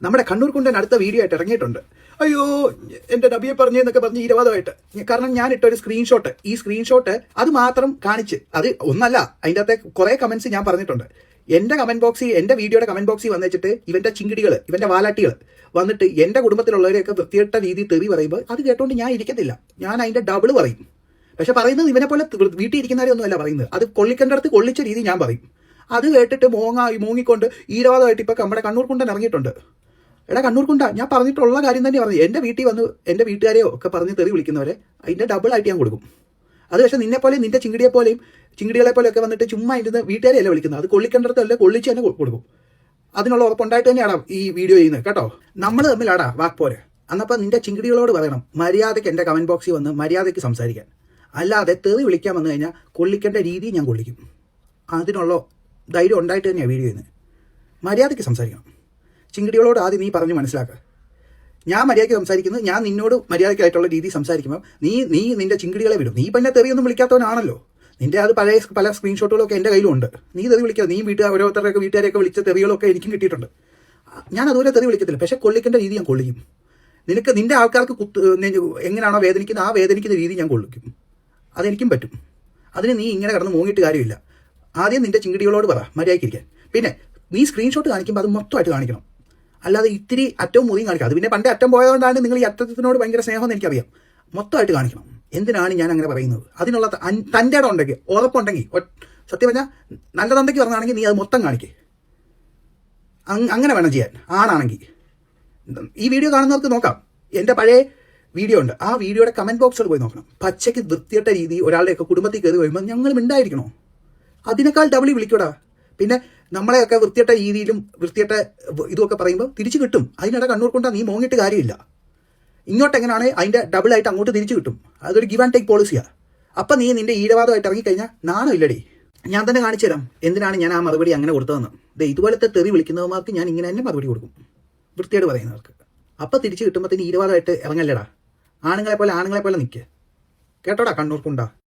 നമ്മുടെ കണ്ണൂർ കുണ്ടൻ അടുത്ത വീഡിയോ ആയിട്ട് ഇറങ്ങിയിട്ടുണ്ട്. അയ്യോ എന്റെ നബിയെ പറഞ്ഞെന്നൊക്കെ പറഞ്ഞ് ഇരവാദമായിട്ട്. കാരണം ഞാൻ ഇട്ടൊരു സ്ക്രീൻഷോട്ട്, ഈ സ്ക്രീൻഷോട്ട് അത് മാത്രം കാണിച്ച്, അത് ഒന്നല്ല, അതിൻ്റെ അകത്തെ കുറെ കമന്റ്സ് ഞാൻ പറഞ്ഞിട്ടുണ്ട്. എന്റെ കമന്റ് ബോക്സിൽ, എന്റെ വീഡിയോയുടെ കമന്റ് ബോക്സിൽ വന്നിട്ട് ഇവന്റെ ചിങ്കിടികൾ, ഇവന്റെ വാലാട്ടികൾ വന്നിട്ട് എന്റെ കുടുംബത്തിലുള്ളവരെയൊക്കെ വൃത്തികെട്ട രീതി തെറി പറയുമ്പോൾ അത് കേട്ടോണ്ട് ഞാൻ ഇരിക്കത്തില്ല. ഞാൻ അതിന്റെ ഡബിൾ പറയും. പക്ഷെ പറയുന്നത് ഇവനെ പോലെ വീട്ടിൽ ഇരിക്കുന്നവരെയൊന്നും അല്ല പറയുന്നത്. അത് കൊള്ളിക്കേണ്ടടുത്ത് കൊള്ളിച്ച രീതി ഞാൻ പറയും. അത് കേട്ടിട്ട് മൂങ്ങിക്കൊണ്ട് ഈരവാദമായിട്ട് ഇപ്പൊ നമ്മുടെ കണ്ണൂർ കുണ്ടൻ ഇറങ്ങിയിട്ടുണ്ട്. എടാ കണ്ണൂർ കുണ്ട, ഞാൻ പറഞ്ഞിട്ടുള്ള കാര്യം തന്നെ പറഞ്ഞു. എന്റെ വീട്ടിൽ വന്ന് എന്റെ വീട്ടുകാരെയോ ഒക്കെ പറഞ്ഞ് തെറി വിളിക്കുന്നവരെ അതിന്റെ ഡബിൾ ആയിട്ട് ഞാൻ കൊടുക്കും. അത് പക്ഷെ നിന്നെ പോലെയും നിന്റെ ചിങ്കിടികളെ പോലെയൊക്കെ വന്നിട്ട് ചുമ്മാ ഇരുന്ന് വീട്ടുകാരെയല്ല വിളിക്കുന്നത്. അത് കൊള്ളിക്കേണ്ടടത്തല്ല, കൊള്ളിച്ച് തന്നെ കൊടുക്കും. അതിനുള്ള ഉറപ്പുണ്ടായിട്ട് തന്നെയാണ് ഈ വീഡിയോ ചെയ്യുന്നത് കേട്ടോ. നമ്മൾ തമ്മിലാടാ വാക്പോര്. അന്നപ്പം നിന്റെ ചിങ്കിടികളോട് പറയണം മര്യാദയ്ക്ക് എന്റെ കമന്റ് ബോക്സിൽ വന്ന് മര്യാദയ്ക്ക് സംസാരിക്കാൻ. അല്ലാതെ തെറി വിളിക്കാൻ വന്നു കഴിഞ്ഞാൽ കൊള്ളിക്കേണ്ട രീതി ഞാൻ കൊള്ളിക്കും. അതിനുള്ള ധൈര്യം ഉണ്ടായിട്ട് തന്നെയാണ് വീഡിയോ ചെയ്യുന്നത്. മര്യാദയ്ക്ക് സംസാരിക്കണം. ചിങ്കിടികളോട് ആദ്യം നീ പറഞ്ഞ് മനസ്സിലാക്കുക. ഞാൻ മര്യാദയ്ക്ക് സംസാരിക്കുന്നത്, ഞാൻ നിന്നോട് മര്യാദയ്ക്കായിട്ടുള്ള രീതി സംസാരിക്കുമ്പോൾ നീ നിന്റെ ചിങ്കിടികളെ വിടും. നീ പിന്നെ തെറിയൊന്നും വിളിക്കാത്തവനാണല്ലോ. നിന്റെ അത് പല സ്ക്രീൻഷോട്ടുകളൊക്കെ എൻ്റെ കയ്യിലുണ്ട്. നീ തെറി വിളിക്കുക. നീ വീട്ടുകാരെയൊക്കെ വിളിച്ച തെറികളൊക്കെ എനിക്കും കിട്ടിയിട്ടുണ്ട്. ഞാൻ അതുപോലെ തെറി വിളിക്കത്തില്ല. പക്ഷെ കൊള്ളിക്കേണ്ട രീതി ഞാൻ കൊള്ളിക്കും. നിന്റെ ആൾക്കാർക്ക് എങ്ങനെയാണോ വേദനിക്കുന്നത് ആ വേദനിക്കുന്ന രീതി ഞാൻ കൊള്ളിക്കും. അതെനിക്കും പറ്റും. അതിന് നീ ഇങ്ങനെ കിടന്ന് മൂങ്ങിയിട്ട് കാര്യമില്ല. ആദ്യം നിന്റെ ചിങ്കിടികളോട് പറ മര്യാദയ്ക്കിരിക്കാൻ. പിന്നെ നീ സ്ക്രീൻഷോട്ട് കാണിക്കുമ്പോൾ അത് മൊത്തമായിട്ട് കാണിക്കണം. അല്ലാതെ ഇത്തിരി അറ്റവും മുറിയും കാണിക്കാം. അത് പിന്നെ പണ്ടേ അറ്റം പോയതുകൊണ്ടാണ് നിങ്ങൾ ഈ അറ്റത്തിനോട് ഭയങ്കര സ്നേഹമെന്ന് എനിക്കറിയാം. മൊത്തമായിട്ട് കാണിക്കണം. എന്തിനാണ് ഞാൻ അങ്ങനെ പറയുന്നത്? അതിനുള്ള തൻ്റെ ഇടം ഉണ്ടെങ്കിൽ, ഉറപ്പുണ്ടെങ്കിൽ, സത്യം പറഞ്ഞാൽ നല്ല തന്തയ്ക്ക് പറഞ്ഞാണെങ്കിൽ നീ അത് മൊത്തം കാണിക്കേ. അങ്ങനെ വേണം ചെയ്യാൻ. ആണാണെങ്കിൽ ഈ വീഡിയോ കാണുന്നവർക്ക് നോക്കാം. എൻ്റെ പഴയ വീഡിയോ ഉണ്ട്. ആ വീഡിയോയുടെ കമന്റ് ബോക്സിൽ പോയി നോക്കണം. പച്ചയ്ക്ക് വൃത്തിയിട്ട രീതി ഒരാളുടെയൊക്കെ കുടുംബത്തിൽ കയറി വരുമ്പോൾ ഞങ്ങൾ മിണ്ടായിരിക്കണോ? അതിനേക്കാൾ ഡബിളി വിളിക്കൂടാ. പിന്നെ നമ്മളെയൊക്കെ വൃത്തിയിട്ട രീതിയിലും വൃത്തിയിട്ട ഇതുമൊക്കെ പറയുമ്പോൾ തിരിച്ചു കിട്ടും. അതിനിടെ കണ്ണൂർ കൊണ്ടാ നീ മോങ്ങിയിട്ട് കാര്യമില്ല. ഇങ്ങോട്ട് എങ്ങനെയാണ് അതിൻ്റെ ഡബിളായിട്ട് അങ്ങോട്ട് തിരിച്ചു കിട്ടും. അതൊരു ഗിവ് ആൻഡ് ടേക്ക് പോളിസിയാണ്. അപ്പം നീ നിന്റെ ഈരവാദമായിട്ട് ഇറങ്ങിക്കഴിഞ്ഞാൽ നാണം ഇല്ലടി. ഞാൻ തന്നെ കാണിച്ചു തരാം എന്തിനാണ് ഞാൻ ആ മറുപടി അങ്ങനെ കൊടുത്തതെന്ന്. ഇതുപോലത്തെ തെറി വിളിക്കുന്നവർക്ക് ഞാൻ ഇങ്ങനെ തന്നെ മറുപടി കൊടുക്കും, വൃത്തിയോട് പറയുന്നവർക്ക്. അപ്പം തിരിച്ചു കിട്ടുമ്പോഴത്തേന് ഈരവാദമായിട്ട് ഇറങ്ങല്ലടാ. ആണുങ്ങളെ പോലെ നിൽക്കുക കേട്ടോടാ കണ്ണൂർ കുണ്ട.